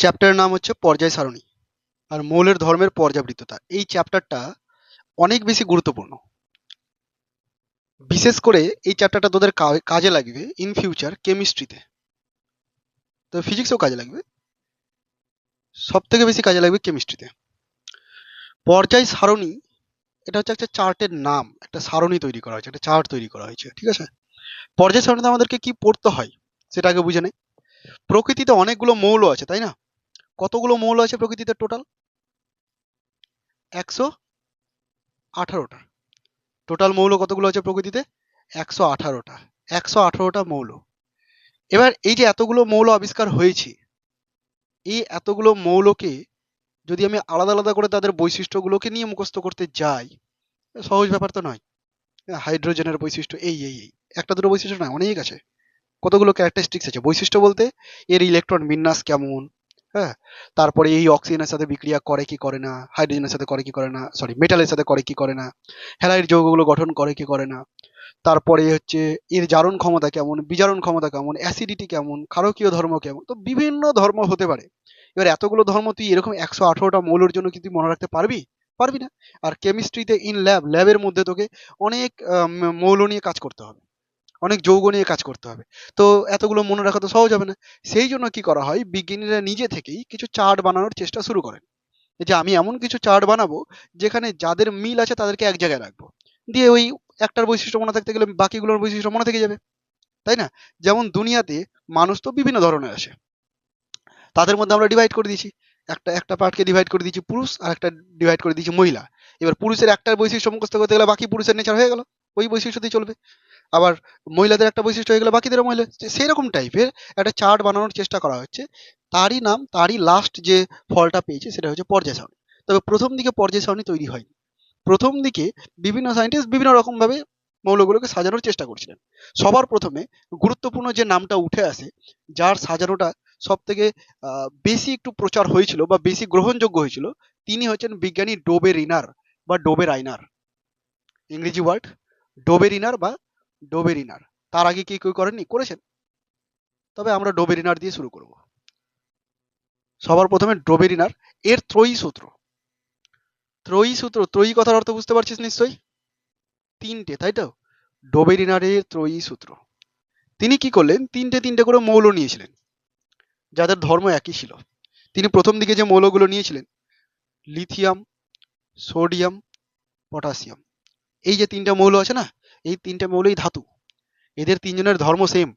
চ্যাপ্টারের নাম হচ্ছে পর্যায় সারণী আর মৌলের ধর্মের পর্যাবৃত্ততা। এই চ্যাপ্টারটা অনেক বেশি গুরুত্বপূর্ণ। বিশেষ করে এই চ্যাপ্টারটা তোদের কাজে লাগবে ইন ফিউচার কেমিস্ট্রিতে, তো ফিজিক্সেও কাজে লাগবে, সব থেকে বেশি কাজে লাগবে কেমিস্ট্রিতে। পর্যায় সারণী এটা হচ্ছে একটা চার্টের নাম, একটা সারণী তৈরি করা হয়েছে, একটা চার্ট তৈরি করা হয়েছে, ঠিক আছে? পর্যায় সারণীতে আমাদেরকে কি পড়তে হয় সেটা আগে বুঝে নেই। প্রকৃতিতে অনেকগুলো মৌল আছে, তাই না? কতগুলো মৌল আছে প্রকৃতিতে? টোটাল 118টা। টোটাল মৌল কতগুলো আছে প্রকৃতিতে? 118টা। 118টা মৌল। এবার এই যে এতগুলো মৌল আবিষ্কার হয়েছে, এই এতগুলো মৌলকে যদি আমি আলাদা আলাদা করে তাদের বৈশিষ্ট্যগুলোকে নিয়ে মুখস্থ করতে যাই, সহজ ব্যাপার তো নয়। হাইড্রোজেনের বৈশিষ্ট্য এই একটা দুটো বৈশিষ্ট্য নয়, অনেক আছে। কতগুলো ক্যারেক্টারিস্টিক্স আছে। বৈশিষ্ট্য বলতে এর ইলেকট্রন বিন্যাস কেমন, হ্যাঁ, তারপরে এই অক্সিজেনের সাথে বিক্রিয়া করে কি করে না, হাইড্রোজেনের সাথে করে কি করে না, সরি মেটালের সাথে করে কি করে না, হ্যালাইড যৌগগুলো গঠন করে কি করে না, তারপরে হচ্ছে এর জারণ ক্ষমতা কেমন, বিজারণ ক্ষমতা কেমন, অ্যাসিডিটি কেমন, ক্ষারকীয় ধর্ম কেমন। তো বিভিন্ন ধর্ম হতে পারে। এবার এতগুলো ধর্ম তুই এরকম 118টা মৌলের জন্য কি তুই মনে রাখতে পারবি? পারবি না। আর কেমিস্ট্রিতে ইন ল্যাবের মধ্যে তোকে অনেক মৌল নিয়ে কাজ করতে হবে, অনেক যৌগ নিয়ে কাজ করতে হবে। তো এতগুলো মনে রাখা তো সহজ হবে না। সেই জন্য কি করা হয়, বিজ্ঞানীরা নিজে থেকেই কিছু চার্ট বানানোর চেষ্টা শুরু করেন, যে আমি এমন কিছু চার্ট বানাবো যেখানে যাদের মিল আছে তাদেরকে এক জায়গায় রাখবো, দিয়ে ওই একটার বৈশিষ্ট্য মনে থাকতে গেলে বাকিগুলোর বৈশিষ্ট্য মনে থেকে যাবে, তাই না? যেমন দুনিয়াতে মানুষ তো বিভিন্ন ধরনের আছে, তাদের মধ্যে আমরা ডিভাইড করে দিয়েছি। একটা একটা পার্টকে ডিভাইড করে দিয়েছি পুরুষ, আর একটা ডিভাইড করে দিয়েছি মহিলা। এবার পুরুষের একটার বৈশিষ্ট্য মুখস্থ করতে গেলে বাকি পুরুষের নেচার হয়ে গেল, ওই বৈশিষ্ট্যতেই চলবে। আবার মহিলাদের একটা বৈশিষ্ট্য হয়ে গেলে বাকিদেরও মহিলা, সেই রকম টাইপের একটা চার্ট বানানোর চেষ্টা করা হচ্ছে। তারই নাম, তারই লাস্ট যে ফলটা পেয়েছে সেটা হচ্ছে পর্যায় সারণী। তবে প্রথম দিকে পর্যায় সারণী তৈরি হয়নি। প্রথম দিকে বিভিন্ন সায়েন্টিস্ট বিভিন্ন রকম ভাবে মৌলগুলোকে সাজানোর চেষ্টা করছিলেন। সবার প্রথমে গুরুত্বপূর্ণ যে নামটা উঠে আসে, যার সাজানোটা সব থেকে বেশি একটু প্রচার হয়েছিল বা বেশি গ্রহণযোগ্য হয়েছিল, তিনি হচ্ছেন বিজ্ঞানী ডোবেরিনার বা ডোবেরাইনার। ইংরেজি ওয়ার্ড ডোবেরিনার বা ডোবেরিনার। তার আগে কি কেউ করেননি? করেছেন। তবে আমরা ডোবেরিনার দিয়ে শুরু করব। সবার প্রথমে ডোবেরিনার। এর ত্রয়ী সূত্র। ত্রয়ী সূত্র, ত্রয়ী কথার অর্থ বুঝতে পারছিস নিশ্চয়ই? তিনটে, তাই তো? ডোবেরিনারের ত্রয়ী সূত্র। তিনি কি করলেন, তিনটে তিনটে করে মৌল নিয়েছিলেন যাদের ধর্ম একই ছিল। তিনি প্রথম দিকে যে মৌলগুলো নিয়েছিলেন, লিথিয়াম, সোডিয়াম, পটাশিয়াম, এই যে তিনটা মৌল আছে না, এই তিনটে মৌলই ধাতু। এদের তিনজনের ধর্ম সেম,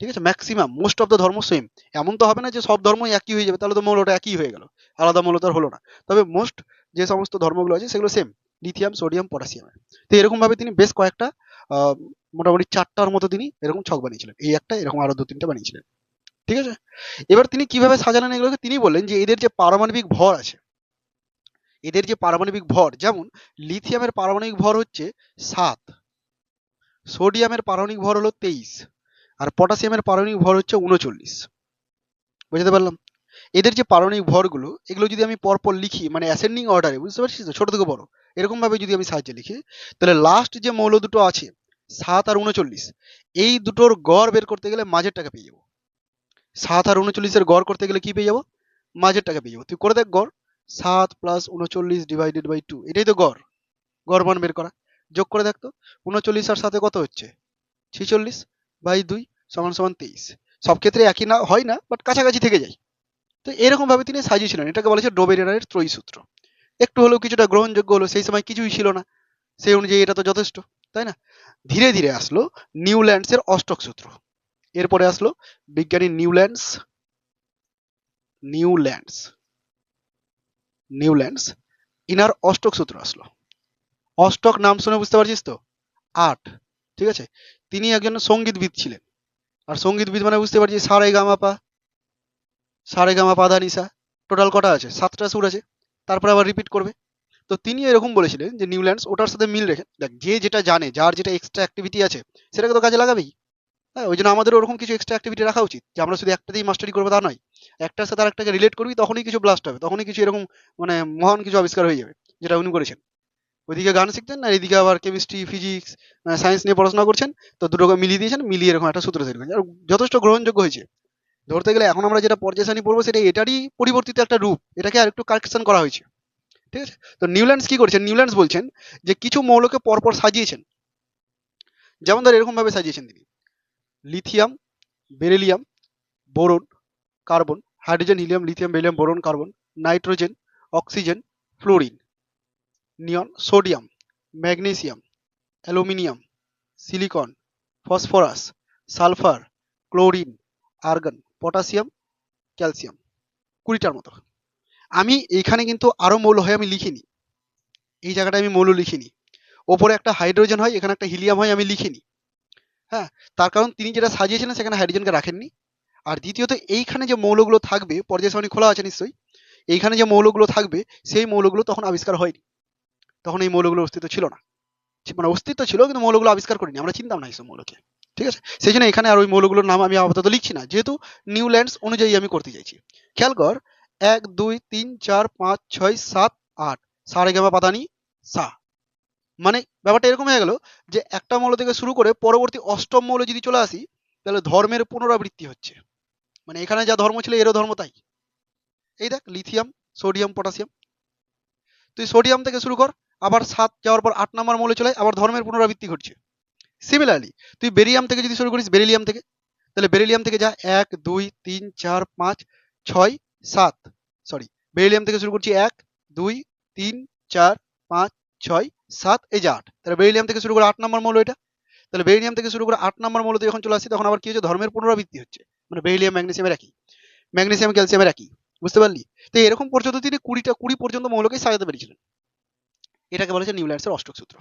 ঠিক আছে? ম্যাক্সিমাম মোস্ট অফ দ্য ধর্ম সেম। এমন তো হবে না যে সব ধর্মই একই হয়ে যাবে, তাহলে তো মৌলটা একই হয়ে গেল, আলাদা মৌল তো আর হলো না। তবে মোস্ট যে সমস্ত ধর্মগুলো আছে সেগুলো সেম, লিথিয়াম, সোডিয়াম, পটাশিয়াম। তো এরকম ভাবে তিনি বেশ কয়েকটা আহ, মোটামুটি 4টার মতো তিনি এরকম ছক বানিয়েছিলেন। এই একটা, এরকম আরো 2-3টে বানিয়েছিলেন, ঠিক আছে? এবার তিনি কিভাবে সাজালেন এগুলোকে, তিনি বললেন যে এদের যে পারমাণবিক ভর আছে, এদের যে পারমাণবিক ভর, যেমন লিথিয়ামের পারমাণবিক ভর হচ্ছে 7, সোডিয়ামের পারমাণবিক ভর হলো 23, আর পটাশিয়ামের পারমাণবিক ভর হচ্ছে 39। বুঝতে পারলাম? এদের যে পারমাণবিক ভরগুলো, এগুলো যদি আমি পরপর লিখি, মানে অ্যাসেন্ডিং অর্ডারে, বুঝতে পারছিস তো, ছোট থেকে বড় এরকম ভাবে যদি আমি সাহায্যে লিখি, তাহলে লাস্ট যে মৌল দুটো আছে 7 আর 39, এই দুটোর গড় বের করতে গেলে মাঝেরটাকে পেয়ে যাবো। 7 আর 39-এর গড় করতে গেলে কি পেয়ে যাবো? মাঝেরটাকে পেয়ে যাবো। তুই করে দেখ গড়। 7 প্লাস 39 ডিভাইডেড বাই 2, এটাই তো গড়। গড় মান বের করা। যোগ করে দেখ তো, 39 আর সাথে কত হচ্ছে? 46 বাই 2 সমান সমান 23। সব ক্ষেত্রে একই না, হয় না, বাট কাছাকাছি থেকে যায়। তো এরকম ভাবে তিনি সাজিয়েছিলেন। এটাকে বলা হচ্ছে ডোবেরিনারের ত্রয়ী সূত্র। একটু হলেও কিছুটা গ্রহণযোগ্য হলো, সেই সময় কিছুই ছিল না, সেই অনুযায়ী এটা তো যথেষ্ট, তাই না? ধীরে ধীরে আসলো নিউল্যান্ডসের অষ্টক সূত্র। এরপরে আসলো বিজ্ঞানী নিউল্যান্ডস, নিউল্যান্ডস নিউল্যান্ডস ইনার অষ্টক সূত্র আসলো। অষ্টক নাম শুনে বুঝতে পারছিস তো? 8, ঠিক আছে? তিনি একজন সঙ্গীতবিদ ছিলেন। আর সঙ্গীতবিদ মানে বুঝতে পারছিস, সা রে গা মা পা, সা রে গা মা পা ধা নি সা। টোটাল কটা আছে? 7টা সুর আছে। তারপরে আবার রিপিট করবে। তো তিনি এরকম বলেছিলেন যে নিউল্যান্ডস ওটার সাথে মিল রেখে, দেখ যে যেটা জানে, যার যেটা এক্সট্রা অ্যাক্টিভিটি আছে সেটাকে তো কাজে লাগাবেই। হ্যাঁ, ওই জন্য আমাদের ওরকম কিছু এক্সট্রা অ্যাক্টিভিটি রাখা উচিত, যে আমরা শুধু একটাতেই মাস্টারি করবো তা নয়। একটার সাথে আরেকটাকে রিলেট করবি, তখনই কিছু ব্লাস্ট হবে, তখনই কিছু এরকম মানে মহান কিছু আবিষ্কার হয়ে যাবে, যেটা উনি করেছেন। ওইদিকে গান শিখতেন আর এদিকে আবার কেমিস্ট্রি, ফিজিক্স, সায়েন্স নিয়ে পড়াশোনা করছেন। তো দুটোকে মিলিয়ে দিয়েছেন, মিলিয়ে এরকম একটা সূত্র তৈরি করেছেন, আর যথেষ্ট গ্রহণযোগ্য হয়েছে। ধরতে গেলে এখন আমরা যেটা পর্যায় সারণী পড়বো সেটা এটারই পরিবর্তিত একটা রূপ, এটাকে আর একটু কারেকশন করা হয়েছে। ঠিক আছে, তো নিউল্যান্ডস কি করেছেন, নিউল্যান্ডস বলছেন যে কিছু মৌলকে পরপর সাজিয়েছেন। যেমন ধর এরকম ভাবে সাজিয়েছেন তিনি: lithium, beryllium, boron, carbon, hydrogen, helium, lithium, beryllium, boron, carbon, nitrogen, oxygen, fluorine, neon, sodium, magnesium, aluminium, silicon, phosphorus, sulphur, chlorine, argon, potassium, calcium, 20টার মতো। আমি এইখানে কিন্তু আরো মৌল হয় আমি লিখিনি, এই জায়গাটায় আমি মৌল লিখিনি। ওপরে একটা হাইড্রোজেন হয়, এখানে একটা হিলিয়াম হয়, আমি লিখিনি। হ্যাঁ, তার কারণ তিনি যেটা সাজিয়েছিলেন সেখানে হাইড্রোজেনকে রাখেননি। আর দ্বিতীয়ত এইখানে যে মৌলগুলো থাকবে, পর্যায় সারণী খোলা আছে নিশ্চয়ই, এইখানে যে মৌলগুলো থাকবে সেই মৌলগুলো তখন আবিষ্কার হয়নি, তখন এই মৌলগুলোর অস্তিত্ব ছিল না। মানে অস্তিত্ব ছিল কিন্তু মৌলগুলো আবিষ্কার করিনি, আমরা চিনতাম না এইসব মৌলকে। ঠিক আছে, সেই জন্য এখানে আর ওই মৌলগুলোর নাম আমি আপাতত লিখছি না, যেহেতু নিউল্যান্ডস অনুযায়ী আমি করতে চাইছি। খেয়াল কর, 1 2 3 4 5 6 7 8, সারেগামা পাদানি সা। মানে ব্যাপারটা এরকম হয়ে গেল যে একটা মৌল থেকে শুরু করে পরবর্তী অষ্টম মৌলে যদি চলে আসি, তাহলে ধর্মের পুনরাবৃত্তি হচ্ছে। মানে এখানে যা ধর্ম ছিল এরও ধর্ম তাই। এই দেখ, লিথিয়াম, সোডিয়াম, পটাশিয়াম, তুই সোডিয়াম থেকে শুরু কর, আবার 7 যাওয়ার পর 8 নম্বর মৌলে চলে, আবার ধর্মের পুনরাবৃত্তি ঘটছে। সিমিলারলি তুই বেরিয়াম থেকে যদি শুরু করিস, বেরিলিয়াম থেকে, তাহলে বেরিলিয়াম থেকে যা 1 2 3 4 5 6 7, সরি, বেরিলিয়াম থেকে শুরু করছি 1 2 3 4 5 6 7, এই যে 8, তাহলে বেরিলিয়াম থেকে শুরু করে 8 নম্বর মৌল এটা। তাহলে বেরিলিয়াম থেকে শুরু করে 8 নম্বর মৌলতে যখন চলে আসি তখন আবার কি হচ্ছে, ধর্মের পুনরাবৃত্তি হচ্ছে। মানে বেরিলিয়াম ম্যাগনেসিয়ামের একই, ম্যাগনেসিয়াম ক্যালসিয়ামের একই, বুঝতে পারলি? তো এরকম পর্যন্ত তিনি 20 পর্যন্ত মৌলকে সাজাতে পেরেছিলেন। এটাকে বলা হচ্ছে নিউল্যান্ডসের অষ্টক সূত্র।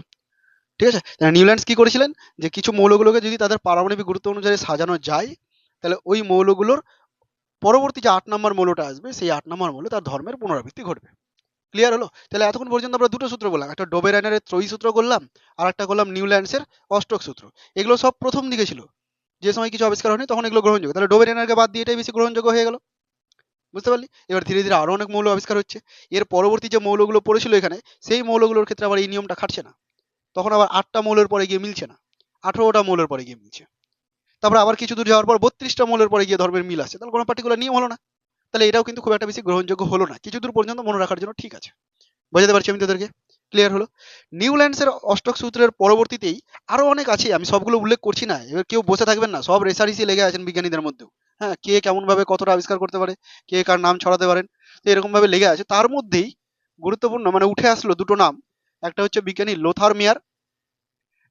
ঠিক আছে, নিউল্যান্ডস কি করেছিলেন, যে কিছু মৌলগুলোকে যদি তাদের পারমাণবিক গুরুত্ব অনুযায়ী সাজানো যায়, তাহলে ওই মৌলগুলোর পরবর্তী যে 8 নম্বর মৌলটা আসবে সেই 8 নম্বর মৌল তার ধর্মের পুনরাবৃত্তি ঘটবে। ক্লিয়ার হলো? তাহলে এতক্ষণ পর্যন্ত আমরা দুটো সূত্র বললাম, একটা ডোবেরাইনারের ত্রয়ী সূত্র করলাম, আর একটা করলাম নিউল্যান্ডসের অষ্টক সূত্র। এগুলো সব প্রথম দিকে ছিল, যে সময় কিছু আবিষ্কার হয়নি তখন এগুলো গ্রহণযোগ্য, তাহলে ডোবেরাইনারকে বাদ দিয়ে এটাই বেশি গ্রহণযোগ্য হয়ে গেল। বুঝতে পারলি? এবার ধীরে ধীরে আরো অনেক মৌল আবিষ্কার হচ্ছে, এর পরবর্তী যে মৌলগুলো পড়েছিল এখানে সেই মৌলগুলোর ক্ষেত্রে আবার এই নিয়মটা খাটছে না, তখন আবার 8টা মৌলের পরে গিয়ে মিলছে না, 18টা মৌলের পরে গিয়ে মিলছে। তারপর আবার কিছু দূর যাওয়ার পর 32টা মৌলের পরে গিয়ে ধর্মের মিল আসছে, তাহলে কোনো পার্টিকুলার নিয়ম হলো না। তাহলে এটাও কিন্তু খুব একটা বেশি গ্রহণযোগ্য হলো না, কিছু দূর পর্যন্ত মনে রাখার জন্য ঠিক আছে। বোঝাতে পারছি আমি তোদেরকে? ক্লিয়ার হলো? নিউল্যান্ডসের অষ্টক সূত্রের পরবর্তীতেই আরো অনেক আছে, আমি সবগুলো উল্লেখ করছি না, এবার কেউ বসে থাকবেন না, সব রেসারেসি লেগে আছেন বিজ্ঞানীদের মধ্যেও। হ্যাঁ, কে কেমন ভাবে কতটা আবিষ্কার করতে পারে, কে কার নাম ছড়াতে পারেন, তো এরকম ভাবে লেগে আছে। তার মধ্যেই গুরুত্বপূর্ণ মানে উঠে আসলো দুটো নাম, একটা হচ্ছে বিজ্ঞানী লোথার মেয়ার,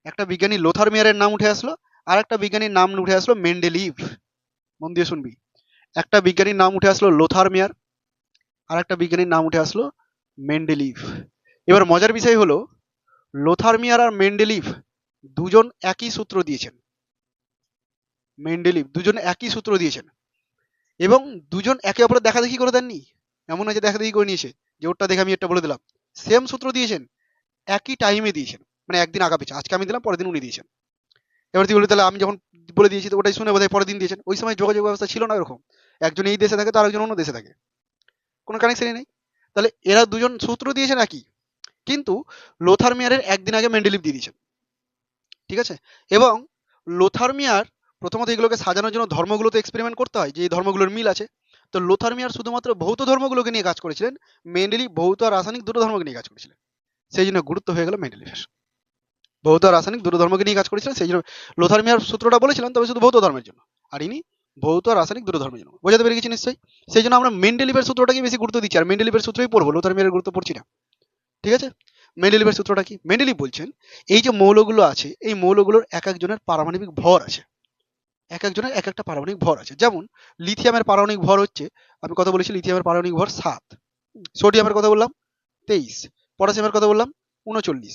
একটা বিজ্ঞানী লোথার মেয়ারের নাম উঠে আসলো, আর একটা বিজ্ঞানীর নাম উঠে আসলো মেন্ডেলিভ। মন দিয়ে শুনবি, একটা বিজ্ঞানীর নাম উঠে আসলো লোথার মেয়ার, আর একটা বিজ্ঞানীর নাম উঠে আসলো মেন্ডেলিভ। এবার মজার বিষয় হলো, লোথার মেয়ার আর মেন্ডেলিভ দুজন একই সূত্র দিয়েছেন, মেন্ডেলিভ দুজন একই সূত্র দিয়েছেন, এবং দুজন একে অপরের দেখাদেখি করে দেননি, এমন নয় যে দেখাদেখি করে নিয়েছে যে ওরটা দেখে আমি এটা বলে দিলাম। সেম সূত্র দিয়েছেন, একই টাইমে দিয়েছেন, মানে একদিন আগা পিছা, আজকে আমি দিলাম পরের দিন উনি দিয়েছেন। এবার তুই বলি তাহলে আমি যখন বলে দিয়েছি তো ওটাই শুনে বোধহয় পরের দিন দিয়েছেন, ওই সময় যোগাযোগ ব্যবস্থা ছিল না এরকম, একজন এই দেশে থাকে তো আরেকজন অন্য দেশে থাকে, কোনো কানেকশনই নেই। তাহলে এরা দুজন সূত্র দিয়েছেন একই, কিন্তু লোথার মেয়ারের একদিন আগে মেন্ডেলিভ দিয়ে দিয়েছেন। ঠিক আছে, এবং লোথার মিয়ার প্রথমত এগুলোকে সাজানোর জন্য ধর্মগুলোতে এক্সপেরিমেন্ট করতে হয় যে এই ধর্মগুলোর মিল আছে, তো লোথার মিয়ার শুধুমাত্র ভৌত ধর্মগুলোকে নিয়ে কাজ করেছিলেন, মেন্ডেলিভ ভৌত আর রাসায়নিক দুটো ধর্মকে নিয়ে কাজ করেছিলেন, সেই জন্য গুরুত্ব হয়ে গেল মেন্ডেলিভের। ভৌত আর রাসায়নিক দুটো ধর্মকে নিয়ে কাজ করেছিলেন, সেই জন্য লোথার মিয়ার সূত্রটা বলেছিলেন, তবে শুধু ভৌত ধর্মের জন্য, আর ইনি ভৌত আর রাসায়নিক দুটো ধর্মের জন্য। বোঝাতে পেরে গেছি নিশ্চয়ই? সেই জন্য আমরা মেন্ডেলিভের সূত্রটাকে বেশি গুরুত্ব দিচ্ছি, আর মেন্ডেলিভের সূত্রই পড়বো, লোথার মিয়ারের গুরুত্ব পড়ছি না। ঠিক আছে, মেন্ডেলিভের সূত্রটা কি? মেন্ডেলিভ বলছেন এই যে মৌলগুলো আছে এই মৌলগুলোর এক একজনের পারমাণবিক ভর আছে, এক একজনের এক একটা পারমাণবিক ভর আছে। যেমন লিথিয়ামের পারমাণবিক ভর হচ্ছে, আমি কথা বলেছি লিথিয়ামের পারমাণবিক ভর 7, সোডিয়ামের কথা বললাম 23, পটাশিয়ামের কথা বললাম 39,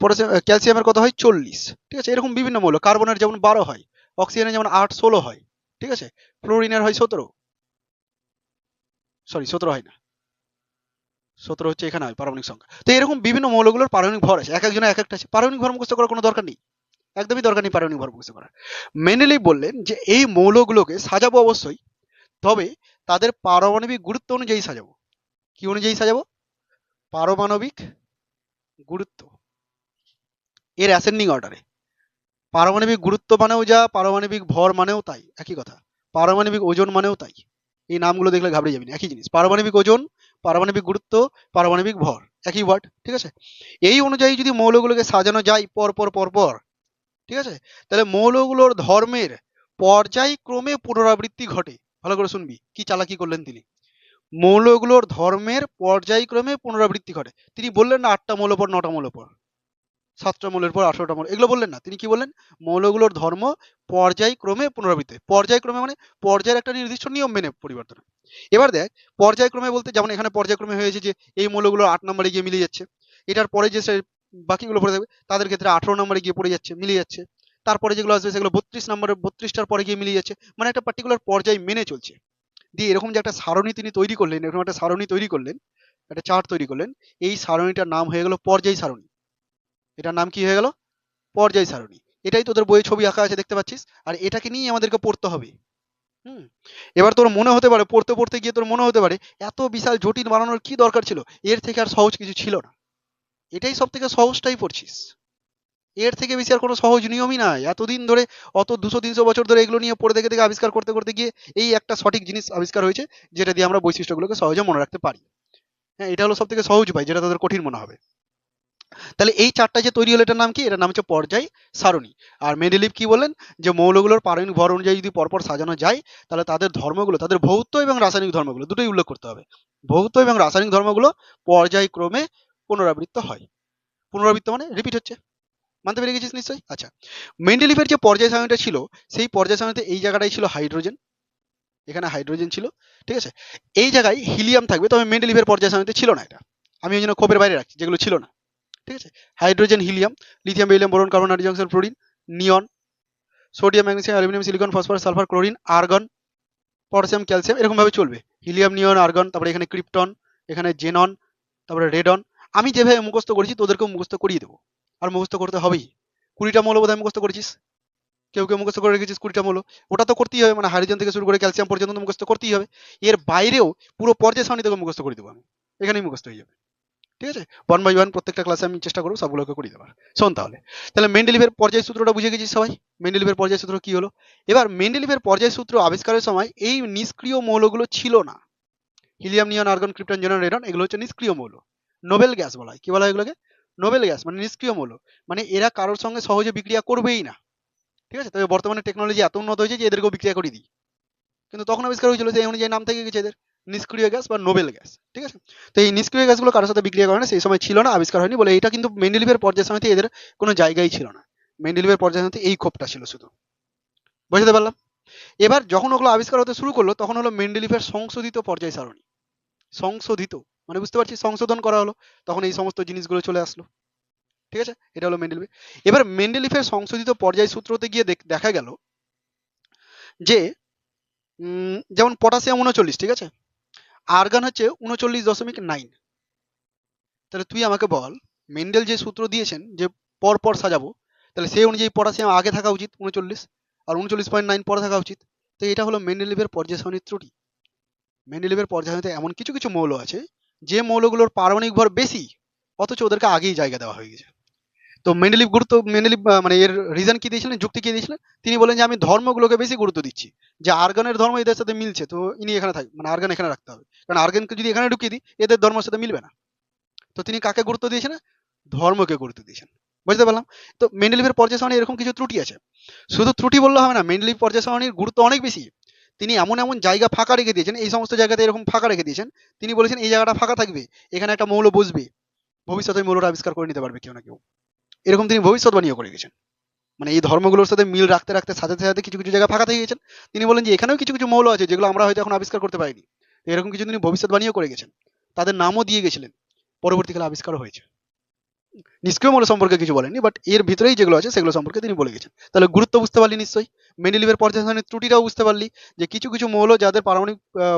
পটাশিয়াম ক্যালসিয়ামের কথা হয় 40। ঠিক আছে, এরকম বিভিন্ন মৌল, কার্বনের যেমন 12 হয়, অক্সিজেনের যেমন 8 16 হয়। ঠিক আছে, ফ্লোরিনের হয় 17, সরি 17 হয় না, 17 হচ্ছে এখানে হয় পারমাণবিক সংখ্যা। তো এরকম বিভিন্ন মৌলগুলোর পারমাণবিক ভর আছে, এক একজনের এক একটা আছে, পারমাণবিক ভর মুখস্থ করার কোনো দরকার নেই, একদমই দরকার নেই পারমাণবিক ভর মুখস্থ করার। মেন্ডেলিভ বললেন যে এই মৌলগুলোকে সাজাবো অবশ্যই, তবে তাদের পারমাণবিক গুরুত্ব অনুযায়ী সাজাবো। কি অনুযায়ী সাজাবো? পারমাণবিক গুরুত্ব, এর অ্যাসেন্ডিং অর্ডারে। পারমাণবিক গুরুত্ব মানেও যা, পারমাণবিক ভর মানেও তাই, একই কথা। পারমাণবিক ওজন মানেও তাই। এই নামগুলো দেখলে ঘাবড়ে যাবি না, একই জিনিস। পারমাণবিক ওজন, পারমাণবিক গুরুত্ব, পারমাণবিক ভর, একই ওয়ার্ড, ঠিক আছে? এই অনুযায়ী যদি মৌলগুলোকে সাজানো যায় পর পর পর পর, ঠিক আছে, তাহলে মৌলগুলোর ধর্মের পর্যায়ক্রমে পুনরাবৃত্তি ঘটে। ভালো করে শুনবি কি চালাকি করলেন তিনি। মৌলগুলোর ধর্মের পর্যায়ক্রমে পুনরাবৃত্তি ঘটে। তিনি বললেন না 8টা মৌল পর 9টা মৌল পর, 7টা মৌলের পর 18টা মৌল, এগুলো বললেন না। তিনি কি বললেন? মৌলগুলোর ধর্ম পর্যায়ক্রমে পুনরাবৃত্তি। পর্যায়ক্রমে মানে পর্যায়ের একটা নির্দিষ্ট নিয়ম মেনে পরিবর্তন হয়। এবার দেখ, পর্যায়ক্রমে বলতে যেমন এখানে পর্যায়ক্রমে হয়েছে যে এই মৌলগুলো 8 নম্বরে গিয়ে মিলে যাচ্ছে, এটার পরে যে বাকিগুলো পড়ে থাকবে তাদের ক্ষেত্রে 18 নম্বরে গিয়ে পড়ে যাচ্ছে, মিলে যাচ্ছে। তারপরে যেগুলো আসবে সেগুলো 32 নম্বরে, 32টার পরে গিয়ে মিলে যাচ্ছে। মানে একটা পার্টিকুলার পর্যায় মেনে চলছে। দিয়ে এরকম যে একটা সারণী তিনি তৈরি করলেন, এরকম একটা সারণী তৈরি করলেন, একটা চার্ট তৈরি করলেন। এই সারণীটার নাম হয়ে গেল পর্যায় সারণী। এটার নাম কি হয়ে গেল? পর্যায় সারণী। এটাই তোদের বইয়ে ছবি আঁকা আছে, দেখতে পাচ্ছিস। আর এটাকে নিয়েই আমাদেরকে পড়তে হবে। হুম। এবার তোর মনে হতে পারে, পড়তে পড়তে গিয়ে তোর মনে হতে পারে এত বিশাল জটিল বানানোর কি দরকার ছিল, এর থেকে আর সহজ কিছু ছিল না। এটাই সব থেকে সহজটাই পড়ছিস। এর থেকে বেশি আর কোনো সহজ নিয়মই নাই। এতদিন ধরে, অত 200-300 বছর ধরে এগুলো নিয়ে পড়ে দেখে দেখে আবিষ্কার করতে করতে গিয়ে এই একটা সঠিক জিনিস আবিষ্কার হয়েছে, যেটা দিয়ে আমরা বৈশিষ্ট্যগুলোকে সহজে মনে রাখতে পারি। হ্যাঁ, এটা হলো সব থেকে সহজ উপায়, যেটা তোদের কঠিন মনে হবে। তাহলে এই চারটা যে তৈরি হলো, এটার নাম কি? এটার নাম হচ্ছে পর্যায় সারণী। আর মেন্ডেলিভ কি বললেন? যে মৌলগুলোর পারমাণবিক ভর অনুযায়ী যদি পরপর সাজানো যায়, তাহলে তাদের ধর্মগুলো, তাদের ভৌত এবং রাসায়নিক ধর্মগুলো দুটোই উল্লেখ করতে হবে। ভৌত এবং রাসায়নিক ধর্মগুলো পর্যায়ক্রমে পুনরাবৃত্ত হয়। পুনরাবৃত্ত মানে রিপিট হচ্ছে। মানতে পেরে গেছিস নিশ্চয়ই? আচ্ছা, মেন্ডেলিভের যে পর্যায় সারণীটা ছিল, সেই পর্যায় সারণীতে এই জায়গাটাই ছিল হাইড্রোজেন, এখানে হাইড্রোজেন ছিল, ঠিক আছে? এই জায়গায় হিলিয়াম থাকবে, তবে মেন্ডেলিভের পর্যায় সারণীতে ছিল না এটা। আমি ওই জন্য ক্ষোভের বাইরে রাখছি যেগুলো ছিল না, ঠিক আছে? Hydrogen, helium, lithium, beryllium, boron, carbon, nitrogen, oxygen, fluorine, neon, sodium, magnesium, aluminium, silicon, phosphorus, sulphur, chlorine, argon, potassium, calcium, এরকম ভাবে চলবে। হিলিয়াম, নিয়ন, আর্গন, তারপরে এখানে ক্রিপ্টন, এখানে জেনন, তারপরে রেডন। আমি যেভাবে মুখস্থ করেছি তোদেরকেও মুখস্থ করিয়ে দেবো। আর মুখস্থ করতে হবেই। 20টা মৌল বোধহয় মুখস্থ করেছিস, কেউ কেউ মুখস্থ করে রেখেছিস 20টা মৌল। ওটা তো করতেই হবে, মানে হাইড্রোজেন থেকে শুরু করে ক্যালসিয়াম পর্যন্ত তো মুখস্থ করতেই হবে। এর বাইরেও পুরো পর্যায় সারণী তোকে মুখস্থ করে দেবো আমি, এখানেই মুখস্থ হয়ে যাবে, ঠিক আছে? 1 বাই 1 প্রত্যেকটা ক্লাসে আমি চেষ্টা করবো সবগুলোকে করিয়ে দেওয়ার। শোন তাহলে, তাহলে মেন্ডেলিভের পর্যায় সূত্রটা বুঝে গেছিস সবাই? মেন্ডেলিভের পর্যায় সূত্র কি হলো? এবার মেন্ডেলিভের পর্যায় সূত্র আবিষ্কারের সময় এই নিষ্ক্রিয় মৌলগুলো ছিল না। হিলিয়াম, নিয়ন, আর্গন, ক্রিপ্টন, জেনন, রেডন, এগুলো হচ্ছে নিষ্ক্রিয় মৌল। নোবেল গ্যাস বলা হয়। কি বলা হয় এগুলোকে? নোবেল গ্যাস, মানে নিষ্ক্রিয় মৌল। মানে এরা কারোর সঙ্গে সহজে বিক্রিয়া করবেই না, ঠিক আছে? তবে বর্তমানে টেকনোলজি এত উন্নত হয়েছে যে এদেরকেও বিক্রিয়া করে দিই। কিন্তু তখন আবিষ্কার হয়েছিল সেই অনুযায়ী নাম থেকে গেছে এদের, নিষ্ক্রিয় গ্যাস বা নোবেল গ্যাস, ঠিক আছে? তো এই নিষ্ক্রিয় গ্যাসগুলো কারোর সাথে বিক্রিয়া করে না, সেই সময় ছিল না, আবিষ্কার হয়নি বলে। এটা কিন্তু মেন্ডেলিভের পর্যায় সারণীতে এদের কোনো জায়গাই ছিল না। মেন্ডেলিভের পর্যায় সারণীতে এই ক্ষোভটা ছিল শুধু। বুঝতে পারলাম? এবার যখন ওগুলো আবিষ্কার হতে শুরু করলো, তখন হলো মেন্ডেলিভের সংশোধিত পর্যায় সারণী। সংশোধিত মানে বুঝতে পারছিস, সংশোধন করা হলো, তখন এই সমস্ত জিনিসগুলো চলে আসলো, ঠিক আছে? এটা হলো মেন্ডেলিভ। এবার মেন্ডেলিভের সংশোধিত পর্যায় সূত্রতে গিয়ে দেখা গেল যে যেমন পটাশিয়াম 39, ঠিক আছে? আর্গন হচ্ছে 39.9। তাহলে তুই আমাকে বল, মেন্ডেল যে সূত্র দিয়েছেন যে পর পর সাজাবো, তাহলে সেই অনুযায়ী পটাশিয়াম আগে থাকা উচিত 39, আর 39.9 পরে থাকা উচিত। তো এটা হলো মেন্ডেলিভের পর্যায় সারণীর ত্রুটি। মেন্ডেলিভের পর্যায় সারণীতে এমন কিছু কিছু মৌল আছে যে মৌলগুলোর পারমাণবিক ভর বেশি, অথচ ওদেরকে আগেই জায়গা দেওয়া হয়ে গেছে। তো মেন্ডেলিভ মানে এর রিজন কি দিয়েছিলেন, যুক্তি কি দিয়েছিলেন? তিনি বলেন যে আমি ধর্মগুলোকে বেশি গুরুত্ব দিচ্ছি, যে আর্গনের ধর্ম এদের সাথে মিলছে, তো ইনি এখানে থাকবে, মানে আর্গন এখানে রাখতে হবে। কারণ আর্গনকে যদি এখানে ঢুকিয়ে দিই, এদের ধর্মের সাথে মিলবে না। তো তিনি কাকে গুরুত্ব দিয়েছেন? ধর্মকে গুরুত্ব দিয়েছেন। বুঝতে পারলাম? তো মেন্ডেলিভের পর্যায় সারণী এরকম কিছু ত্রুটি আছে। শুধু ত্রুটি বললে হবে না, মেন্ডেলিভ পর্যায় সারণীর গুরুত্ব অনেক বেশি। তিনি এমন এমন জায়গা ফাঁকা রেখে দিয়েছেন, এই সমস্ত জায়গাতে এরকম ফাঁকা রেখে দিয়েছেন। তিনি বলেছেন এই জায়গাটা ফাঁকা থাকবে, এখানে একটা মৌল বসবে, ভবিষ্যতে ওই মৌলটা আবিষ্কার করে নিতে পারবে কেউ না কেউ। এরকম তিনি ভবিষ্যৎবাণীও করে গেছেন। মানে এই ধর্মগুলোর সাথে মিল রাখতে রাখতে সাথে সাথে কিছু কিছু জায়গা ফাঁকা থেকে গেছেন। তিনি বলেন যে এখানেও কিছু কিছু মৌল আছে যেগুলো আমরা হয়তো এখন আবিষ্কার করতে পারিনি। এরকম কিছু তিনি ভবিষ্যৎবাণীও করে গেছেন, তাদের নামও দিয়ে গেছিলেন, পরবর্তীকালে আবিষ্কার হয়েছে। নিষ্ক্রিয় মৌল সম্পর্কে কিছু বলেননি, বাট এর ভিতরেই যেগুলো আছে সেগুলো সম্পর্কে তিনি বলে গেছেন। তাহলে গুরুত্ব বুঝতে পারলি নিশ্চয়ই। মেন্ডেলিভের পর্যায় সারণীর ত্রুটিটাও বুঝতে পারলি, যে কিছু কিছু মৌল যাদের পারমাণবিক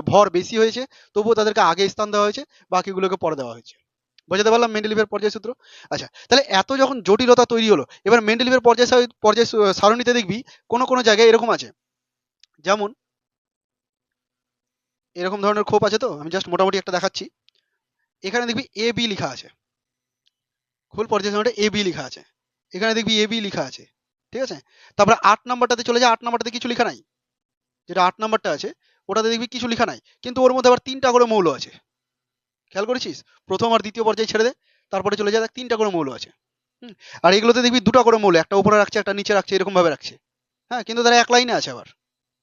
ভর বেশি হয়েছে, তবুও তাদেরকে আগে স্থান দেওয়া হয়েছে, বাকিগুলোকে পরে দেওয়া হয়েছে। বুঝতে পারলাম মেন্ডেলিভের পর্যায় সূত্র। আচ্ছা, তাহলে এত যখন জটিলতা তৈরি হলো, এবার মেন্ডেলিভের পর্যায় সারণীতে দেখবি কোনো কোনো জায়গায় এরকম আছে, যেমন এরকম ধরনের খোপ আছে। তো আমি জাস্ট মোটামুটি একটা দেখাচ্ছি। এখানে দেখবি এ বি লেখা আছে, খোল পর্যায় সারণীটা এ বি লেখা আছে। এখানে দেখবি এ বি লেখা আছে, ঠিক আছে? তারপরে 8 নাম্বারটাতে চলে যায়, 8 নাম্বারটাতে কিছু লেখা নাই। যেটা 8 নাম্বারটা আছে, ওটাতে দেখবি কিছু লেখা নাই, কিন্তু ওর মধ্যে আবার 3টা করে মৌল আছে। খেয়াল করেছিস? প্রথম আর দ্বিতীয় পর্যায়ে ছেড়ে দে, তারপরে চলে যা, দেখ 3টা করে মৌল আছে। হুম। আর এগুলোতে দেখবি 2টা করে মৌল, একটা উপরে রাখছে একটা নিচে রাখছে, এরকম ভাবে রাখছে। হ্যাঁ, কিন্তু তারা এক লাইনে আছে আবার।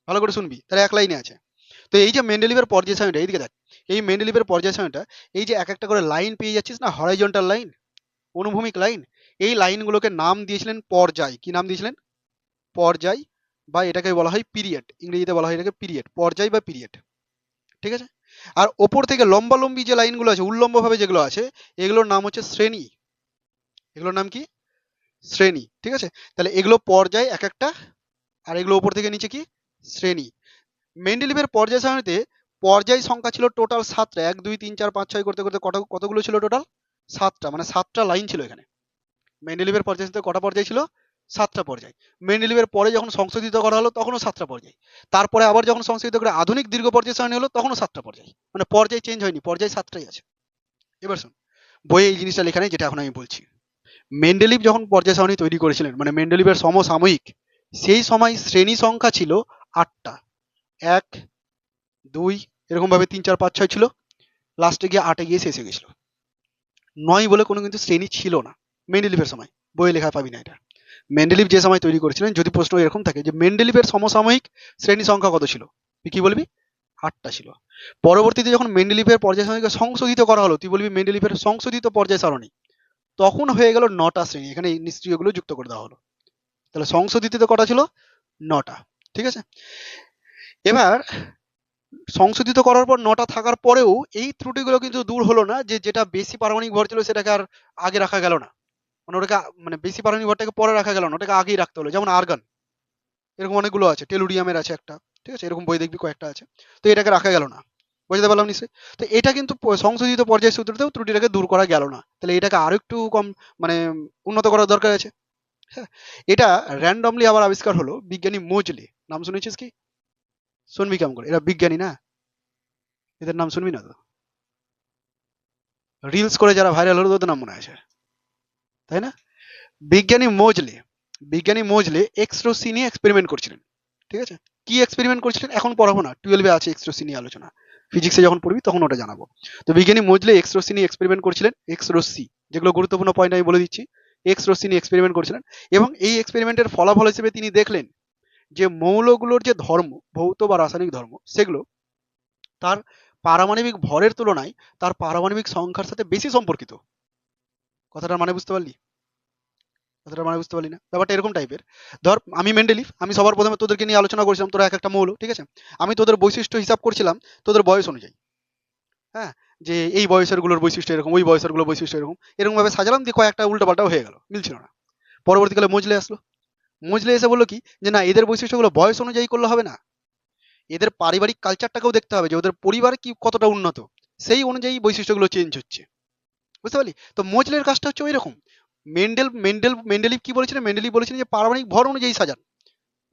ভালো করে শুনবি, তারা এক লাইনে আছে। তো এই যে মেন্ডেলিভের পর্যায় সারণীটা, এইদিকে দেখ, এই মেন্ডেলিভের পর্যায় সারণীটা, এই যে এক একটা করে লাইন পেয়ে যাচ্ছিস না, হরাইজন্টাল লাইন, অনুভূমিক লাইন, এই লাইনগুলোকে নাম দিয়েছিলেন পর্যায়। কি নাম দিয়েছিলেন? পর্যায়, বা এটাকে বলা হয় পিরিয়ড, ইংরেজিতে বলা হয় এটাকে পিরিয়ড, পর্যায় বা পিরিয়ড। ঠিক আছে? আর ওপর থেকে লম্বালম্বি যে লাইনগুলো আছে, উল্লম্বভাবে যেগুলো আছে, এগুলোর নাম হচ্ছে শ্রেণী। এগুলোর নাম কি? শ্রেণী। ঠিক আছে? তাহলে এগুলো পর্যায় এক একটা, আর এগুলো ওপর থেকে নিচে কি? শ্রেণী। মেন্ডেলিভের পর্যায় সারণীতে পর্যায় সংখ্যা ছিল টোটাল 7টা। 1 2 3 4 5 6 করতে করতে কতগুলো ছিল টোটাল? 7টা, মানে 7টা লাইন ছিল এখানে। মেন্ডেলিভের পর্যায় সারণীতে কটা পর্যায় ছিল? 7টা পর্যায়। মেন্ডেলিভের পরে যখন সংশোধিত করা হলো তখনও 7টা পর্যায়। তারপরে আবার যখন সংশোধিত করে আধুনিক দীর্ঘ পর্যায় সারণী হলো তখনও 7টা পর্যায়। মানে পর্যায় চেঞ্জ হয়নি, পর্যায় 7টাই আছে। এবার শোন, বইয়ে এই জিনিসটা লেখা নেই যেটা এখন আমি বলছি। মেন্ডেলিভ যখন পর্যায় সারণী তৈরি করেছিলেন, মানে মেন্ডেলিভের সমসাময়িক, সেই সময় শ্রেণী সংখ্যা ছিল 8টা। 1 2 এরকম ভাবে 3 4 5 6 ছিল, লাস্টে গিয়ে 8-এ গিয়ে শেষ হয়ে গেছিল। 9 বলে কোনো কিন্তু শ্রেণী ছিল না মেন্ডেলিভের সময়, বইয়ে লেখা পাবি না এটা। মেন্ডেলিভ যে সময় তৈরি করেছিলেন, যদি প্রশ্ন এরকম থাকে যে মেন্ডেলিভের সমসাময়িক শ্রেণী সংখ্যা কত ছিল, তুই কি বলবি? 8টা ছিল। পরবর্তীতে যখন মেন্ডেলিভের পর্যায় সারণীকে সংশোধিত করা হলো, তুই বলবি মেন্ডেলিভের সংশোধিত পর্যায় সারণী, তখন হয়ে গেল 9টা শ্রেণী। এখানে এই নিশ্চয়ইগুলো যুক্ত করে দেওয়া হলো। তাহলে সংশোধিত কটা ছিল? 9টা। ঠিক আছে? এবার সংশোধিত করার পর 9টা থাকার পরেও এই ত্রুটিগুলো কিন্তু দূর হলো না, যে যেটা বেশি পারমাণবিক ভর ছিল সেটাকে আর আগে রাখা গেল না, মানে ওটাকে মানে বেশি পারমাণবিক ভরটাকে পরে রাখা গেল না, ওটাকে আগেই রাখতে হলো। যেমন আর্গন, এরকম অনেকগুলো আছে, টেলুরিয়ামের আছে একটা, ঠিক আছে, এরকম বই দেখবি কয়েকটা আছে। তো এটাকে রাখা গেল না, বুঝতে পারলাম নিশ্চয়ই? তো এটা কিন্তু সংশোধিত পর্যায় সূত্রতেও ত্রুটিটাকে দূর করা গেল না, তাহলে এটাকে আরো একটু কম মানে উন্নত করার দরকার আছে। হ্যাঁ, এটা র্যান্ডমলি আবার আবিষ্কার হলো বিজ্ঞানী মোজলি। নাম শুনেছিস কি? শুনবি কেমন করে, এরা বিজ্ঞানী না, এদের নাম শুনবি না তো? রিলস করে যারা ভাইরাল হলো ওদের নাম মনে আছে, তাই না? বিজ্ঞানী মোজলে, বিজ্ঞানী মোজলে এক্স রশ্মি নিয়ে এক্সপেরিমেন্ট করছিলেন। ঠিক আছে? কি এক্সপেরিমেন্ট করছিলেন এখন পড়াবো না, 12-এ আছে এক্স রশ্মি নিয়ে আলোচনা, ফিজিক্সে যখন পড়বি তখন ওটা জানাবো। তো বিজ্ঞানী মোজলে এক্স রশ্মি নিয়ে এক্সপেরিমেন্ট করছিলেন, এক্স রশ্মি, যেগুলো গুরুত্বপূর্ণ পয়েন্ট আমি বলে দিচ্ছি। এক্স রশ্মি নিয়ে এক্সপেরিমেন্ট করছিলেন, এবং এই এক্সপেরিমেন্টের ফলাফল হিসেবে তিনি দেখলেন যে মৌলগুলোর যে ধর্ম, ভৌত বা রাসায়নিক ধর্ম, সেগুলো তার পারমাণবিক ভরের তুলনায় তার পারমাণবিক সংখ্যার সাথে বেশি সম্পর্কিত। কথাটা মানে বুঝতে পারলি? কথাটা মানে বুঝতে পারলি না? ব্যাপারটা এরকম টাইপের। ধর আমি মেন্ডেলিভ, আমি সবার প্রথমে তোদেরকে নিয়ে আলোচনা করেছিলাম, তোরা এক একটা মৌল, ঠিক আছে, আমি তোদের বৈশিষ্ট্য হিসাব করছিলাম তোদের বয়স অনুযায়ী। হ্যাঁ, যে এই বয়সের গুলোর বৈশিষ্ট্য এরকম, ওই বয়সের গুলোর বৈশিষ্ট্য এরকম, এরকম ভাবে সাজালাম, দিয়ে কয়েকটা উল্টোপাল্টাও হয়ে গেল, মিলছিল না। পরবর্তীকালে মজলে আসলো, মজলে এসে বললো কি, যে না, এদের বৈশিষ্ট্যগুলো বয়স অনুযায়ী করলে হবে না, এদের পারিবারিক কালচারটাকেও দেখতে হবে, যে ওদের পরিবার কি কতটা উন্নত, সেই অনুযায়ী বৈশিষ্ট্যগুলো চেঞ্জ হচ্ছে। বুঝতে পারলি? তো মোজলের কাজটা হচ্ছে ওই রকম। মেন্ডেলিভ কি বলেছিলেন? মেন্ডেলিভ বলেছিলেন যে পারমাণবিক ভর অনুযায়ী সাজান,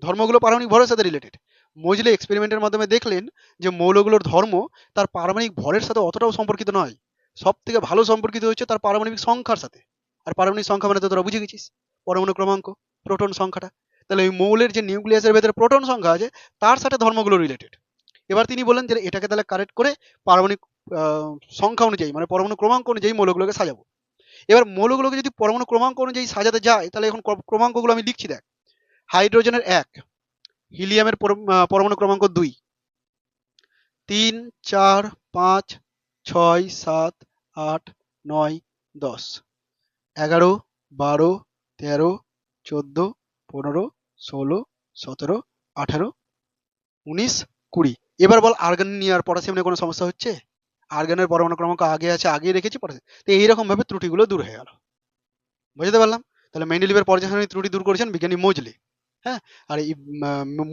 ধর্মগুলো পারমাণবিক ভরের সাথে রিলেটেড। মোজলে এক্সপেরিমেন্টের মাধ্যমে দেখলেন যে মৌলগুলোর ধর্ম তার পারমাণবিক ভরের সাথে অতটাও সম্পর্কিত নয়, সব থেকে ভালো সম্পর্কিত হচ্ছে তার পারমাণবিক সংখ্যার সাথে। আর পারমাণবিক সংখ্যা মানে তো তোরা বুঝে গেছিস, পরমাণু ক্রমাঙ্ক, প্রোটন সংখ্যাটা। তাহলে ওই মৌলের যে নিউক্লিয়াসের ভেতরে প্রোটন সংখ্যা আছে, তার সাথে ধর্মগুলো রিলেটেড। এবার তিনি বললেন যে এটাকে তাহলে কারেক্ট করে পারমাণবিক সংখ্যা অনুযায়ী, মানে পরমাণু ক্রমাঙ্ক অনুযায়ী মৌলগুলোকে সাজাবো। এবার মৌলগুলোকে যদি পরমাণু ক্রমাঙ্ক অনুযায়ী সাজাতে যায়, তাহলে এখন ক্রমাঙ্কগুলো আমি লিখছি, দেখ। হাইড্রোজেনের 1, হিলিয়ামের পরমাণু ক্রমাঙ্ক 2, 3 4 5 6 7 8 9 10 11 12 13 14 15 16 17 18 19 20। এবার বল আর্গন নিয়ে আর পটাশিয়াম নিয়ে কোনো সমস্যা হচ্ছে? আর্গনের পরমাণু ক্রমাঙ্ক আগে আছে, আগেই রেখেছি, পটাশিয়াম। তো এইরকম ভাবে ত্রুটিগুলো দূর হয়ে গেল। বুঝতে পারলাম? তাহলে মেন্ডেলিভের পর্যায় সারণীর ত্রুটি দূর করেছেন বিজ্ঞানী মোজলে। হ্যাঁ, আর এই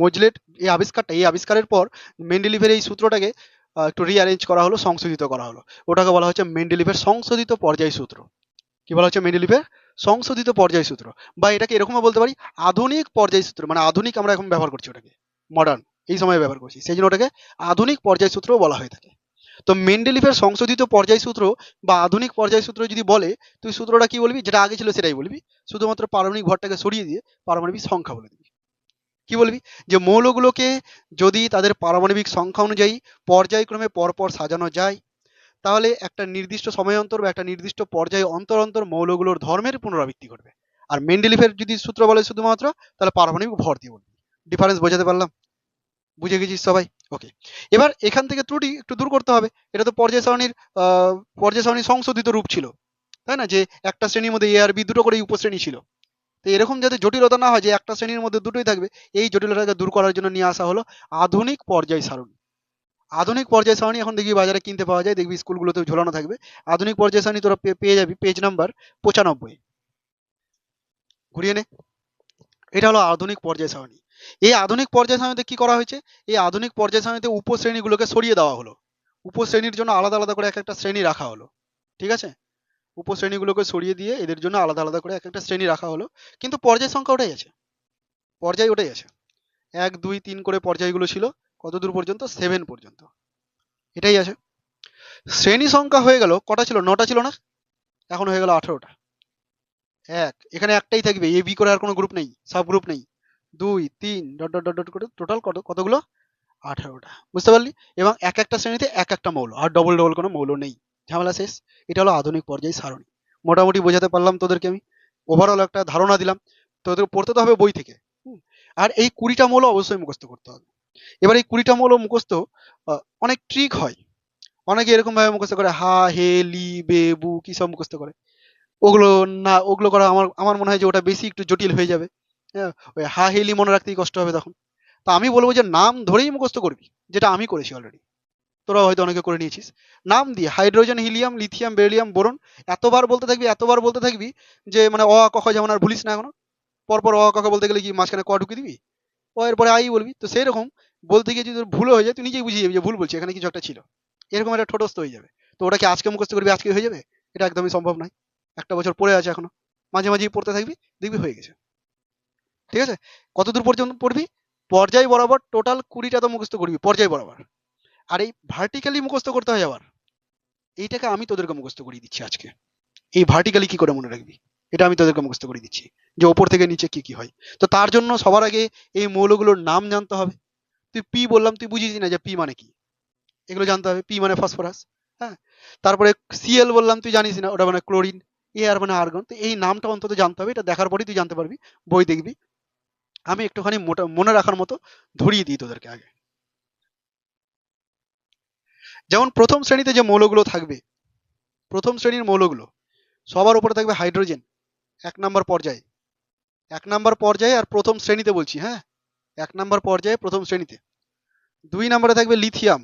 মোজলের এই আবিষ্কারের পর মেন্ডেলিভের এই সূত্রটাকে একটু রিঅ্যারেঞ্জ করা হলো, সংশোধিত করা হলো। ওটাকে বলা হচ্ছে মেন্ডেলিভের সংশোধিত পর্যায় সূত্র। কি বলা হচ্ছে? মেন্ডেলিভের সংশোধিত পর্যায় সূত্র, বা এটাকে এরকমও বলতে পারি আধুনিক পর্যায় সূত্র। মানে আধুনিক আমরা এখন ব্যবহার করছি ওটাকে, মডার্ন এই সময় ব্যবহার করছি, সেই জন্য ওটাকে আধুনিক পর্যায় সূত্রও বলা হয়ে থাকে। তো মেন্ডেলিভের সংশোধিত পর্যায় সূত্র বা আধুনিক পর্যায় সূত্র যদি বলে, তুই সূত্রটা কি বলবি? যেটা আগে ছিল সেটাই বলবি, শুধুমাত্র পারমাণবিক ভরটাকে সরিয়ে দিয়ে পারমাণবিক সংখ্যা বলে দিবি। কি বলবি? যে মৌলগুলোকে যদি তাদের পারমাণবিক সংখ্যা অনুযায়ী পর্যায়ক্রমে পরপর সাজানো যায়, তাহলে একটা নির্দিষ্ট সময় অন্তর বা একটা নির্দিষ্ট পর্যায়ে অন্তর অন্তর মৌলগুলোর ধর্মের পুনরাবৃত্তি ঘটবে। আর মেন্ডেলিফের যদি সূত্র বলে শুধুমাত্র, তাহলে পারমাণবিক ভর দিয়ে বলবি। ডিফারেন্স বোঝাতে পারলাম? বুঝে গেছিস সবাই? ওকে। এবার এখান থেকে ত্রুটি একটু দূর করতে হবে। এটা তো পর্যায় সারণীর সংশোধিত রূপ ছিল, তাই না? যে একটা শ্রেণীর মধ্যে এ আর বি দুটো করে উপশ্রেণী ছিল। তো এরকম যাতে জটিলতা না হয় যে একটা শ্রেণীর মধ্যে দুটোই থাকবে, এই জটিলতাকে দূর করার জন্য নিয়ে আসা হলো আধুনিক পর্যায় সারণী। আধুনিক পর্যায় সারণী এখন দেখবি বাজারে কিনতে পাওয়া যায়, দেখবি স্কুলগুলোতেও ঝোলানো থাকবে। আধুনিক পর্যায় সারণী তোরা পেয়ে যাবি পেজ নাম্বার 95। ঘুরিয়ে নে। এটা হলো আধুনিক পর্যায় সারণী। এই আধুনিক পর্যায় সারণীতে কি করা হয়েছে? এই আধুনিক পর্যায় সারণীতে উপশ্রেণীগুলোকে সরিয়ে দেওয়া হলো। উপশ্রেণীর জন্য আলাদা আলাদা করে এক একটা শ্রেণী রাখা হলো। ঠিক আছে? উপশ্রেণীগুলোকে সরিয়ে দিয়ে এদের জন্য আলাদা আলাদা করে এক একটা শ্রেণী রাখা হলো। কিন্তু পর্যায় সংখ্যা ওটাই আছে, পর্যায় ওটাই আছে। 1 2 3 করে পর্যায়গুলো ছিল, কত দূর পর্যন্ত? 7 পর্যন্ত। এটাই আছে। শ্রেণী সংখ্যা হয়ে গেল কটা? ছিল 9টা, ছিল না? এখন হয়ে গেল 18টা। এখানে একটাই থাকবে, এ বি করে, আর কোনো গ্রুপ নেই, সাব গ্রুপ নেই। 2 3 ডট ডট ডট ডট করে টোটাল কতগুলো? 18টা। বুঝতে পারলি? এবং এক একটা শ্রেণীতে এক একটা মৌল, আর ডবল ডবল কোনো মৌল নেই। ঝামেলা শেষ। এটা হলো আধুনিক পর্যায় সারণী। মোটামুটি বোঝাতে পারলাম তোদেরকে আমি, ওভারঅল একটা ধারণা দিলাম। তোদের পড়তে তো হবে বই থেকে। আর এই 20টা মৌল অবশ্যই মুখস্থ করতে হবে। এবার এই 20টা মৌল মুখস্থ অনেক ট্রিক হয়। অনেকে এরকম ভাবে মুখস্থ করে, হা হে লি বে বু কি সব মুখস্থ করে। ওগুলো না, ওগুলো করা আমার আমার মনে হয় যে ওটা বেশি একটু জটিল হয়ে যাবে। হ্যাঁ, ওই হা হে লি মনে রাখতেই কষ্ট হবে তখন। তা আমি বলবো যে নাম ধরেই মুখস্থ করবি, যেটা আমি করেছি অলরেডি। তোরা হয়তো অনেকে করে নিয়েছিস। নাম দিয়ে hydrogen, helium, lithium, beryllium, boron এতবার বলতে থাকবি, এতবার বলতে থাকবি, যে মানে অ আ ক খ যেমন আর ভুলিস না এখনো। পরপর অ আ ক খ বলতে গেলে কি মাঝখানে ক ঢুকিয়ে দিবি? ও এরপরে আই বলবি। তো সেই রকম বলতে গিয়ে যদি তোর ভুল হয়ে যায়, তুই নিজেই বুঝিয়ে যাবি যে ভুল বলছি, এখানে কিছু একটা ছিল। এরকম একটা ঠোঁটস্থ হয়ে যাবে। তো ওটা কি আজকে মুখস্থ করবি আজকে হয়ে যাবে? এটা একদমই সম্ভব নয়। একটা বছর পড়ে আছে এখনো। মাঝে মাঝেই পড়তে থাকবি, দেখবি হয়ে গেছে। ঠিক আছে? কতদূর পর্যন্ত পড়বি? পর্যায় বরাবর টোটাল 20টা তো মুখস্থ করবি পর্যায় বরাবর। আর এই ভার্টিক্যালি মুখস্থ করতে হয় আবার। এইটাকে আমি তোদেরকে মুখস্থ করিয়ে দিচ্ছি আজকে। এই ভার্টিক্যালি কি করে মনে রাখবি, এটা আমি তোদেরকে মুখস্থ করে দিচ্ছি, যে ওপর থেকে নিচে কি কি হয়। তো তার জন্য সবার আগে এই মৌলগুলোর নাম জানতে হবে। তুই পি বললাম, তুই বুঝিস না যে পি মানে কি, এগুলো জানতে হবে। পি মানে ফসফরাস। হ্যাঁ। তারপরে সিএল বললাম, তুই জানিস না ওটা মানে ক্লোরিন। এ আর মানে আর্গন। তো এই নামটা অন্তত জানতে হবে, এটা দেখার পরেই তুই জানতে পারবি, বই দেখবি। আমি একটুখানি মোটা মনে রাখার মতো ধরিয়ে দিই তোদেরকে আগে। যেমন প্রথম শ্রেণীতে যে মৌলগুলো থাকবে, প্রথম শ্রেণীর মৌলগুলো সবার উপরে থাকবে হাইড্রোজেন, 1 নম্বর পর্যায়ে। 1 নম্বর পর্যায়ে আর প্রথম শ্রেণীতে বলছি, হ্যাঁ, 1 নম্বর পর্যায়ে প্রথম শ্রেণীতে। 2 নম্বরে থাকবে lithium,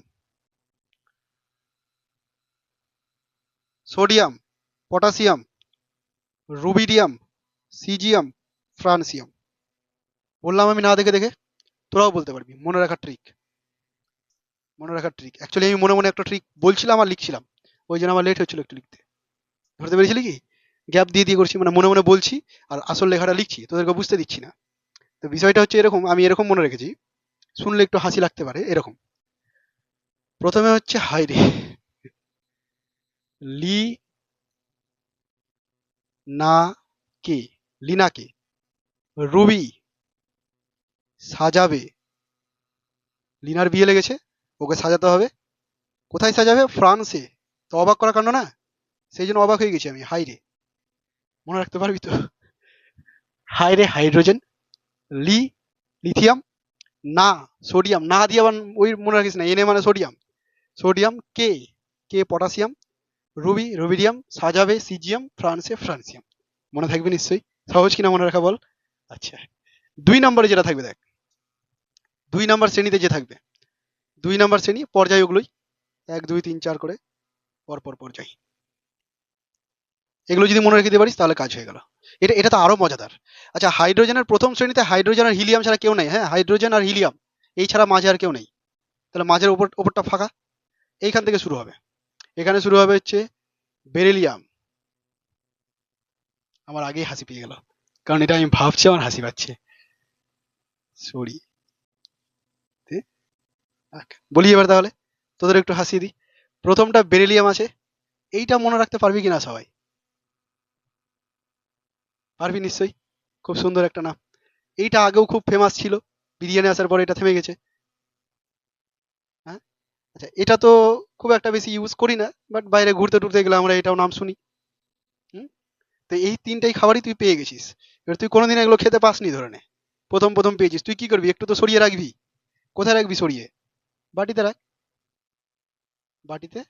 sodium, potassium, rubidium, caesium, francium. বললাম আমি না দেখে দেখে, তোরাও বলতে পারবি। মনে রাখার ট্রিক, মনে রাখার ট্রিক। অ্যাকচুয়ালি আমি মনে মনে একটা ট্রিক বলছিলাম আর লিখছিলাম, ওই জন্য আমার লেট হচ্ছিল একটু লিখতে। ধরতে পেরেছিলি কি? গ্যাপ দিয়ে দিয়ে করছি, মানে মনে মনে বলছি আর আসল লেখাটা লিখছি, তোদেরকে বুঝতে দিচ্ছি না। তো বিষয়টা হচ্ছে এরকম, আমি এরকম মনে রেখেছি, শুনলে একটু হাসি লাগতে পারে এরকম। প্রথমে হচ্ছে হাইরে, লি না কে, লিনাকে, রুবি সাজাবে। লিনার বিয়ে লেগেছে, ওকে সাজাতে হবে। কোথায় সাজাবে? ফ্রান্সে। তো অবাক করার কাণ্ড না? সেই জন্য অবাক হয়ে গেছি আমি। হাইরে, মনে রাখতে পারবি তো? হাইরে হাইড্রোজেন, লি লিথিয়াম, না সোডিয়াম, না দিয়ে আবার ওই মনে রাখিস না, এনে মানে সোডিয়াম। সোডিয়াম, কে কে পটাশিয়াম, রুবি রুবিডিয়াম, সাজাবে সিজিয়াম, ফ্রান্সে ফ্রান্সিয়াম। মনে থাকবে নিশ্চয়ই? সহজ কিনা মনে রাখা বল? আচ্ছা, 2 নম্বরে যেটা থাকবে দেখ, 2 নম্বর শ্রেণীতে যে থাকবে, 2 নম্বর শ্রেণী পর্যায় ওগুলোই, 1 2 3 4 করে পরপর পর্যায়। এগুলো যদি মনে রেখে দিতে পারিস তাহলে কাজ হয়ে গেল। এটা এটা তো আরো মজাদার। আচ্ছা, হাইড্রোজেনের প্রথম শ্রেণীতে হাইড্রোজেন আর হিলিয়াম ছাড়া কেউ নেই। হ্যাঁ, হাইড্রোজেন আর হিলিয়াম এই ছাড়া মাঝে আর কেউ নেই। তাহলে মাঝের ওপরটা ফাঁকা। এইখান থেকে শুরু হবে। এখানে শুরু হবে হচ্ছে বেরিলিয়াম। আমার আগেই হাসি পেয়ে গেল, কারণ এটা আমি ভাবছি আমার হাসি পাচ্ছে। সরি, বলি এবার তাহলে, তোদের একটু হাসিয়ে দিই। প্রথমটা বেরিলিয়াম আছে। এইটা মনে রাখতে পারবি কিনা সবাই? পারবি নিশ্চয়ই। খুব সুন্দর একটা নাম। এইটা আগেও খুব ফেমাস ছিল, বিরিয়ানি আসার পরে এটা থেমে গেছে। হ্যাঁ, আচ্ছা এটা তো খুব একটা বেশি ইউজ করি না, বাট বাইরে ঘুরতে টুরতে গেলে আমরা এটাও নাম শুনি। হুম, তো এই তিনটাই খাবারই তুই পেয়ে গেছিস। এবার তুই কোনোদিন এগুলো খেতে পাসনি ধরে নে, প্রথম প্রথম পেয়েছিস, তুই কি করবি? একটু তো সরিয়ে রাখবি। কোথায় রাখবি সরিয়ে? বাটিতে রাখ, বাটিতে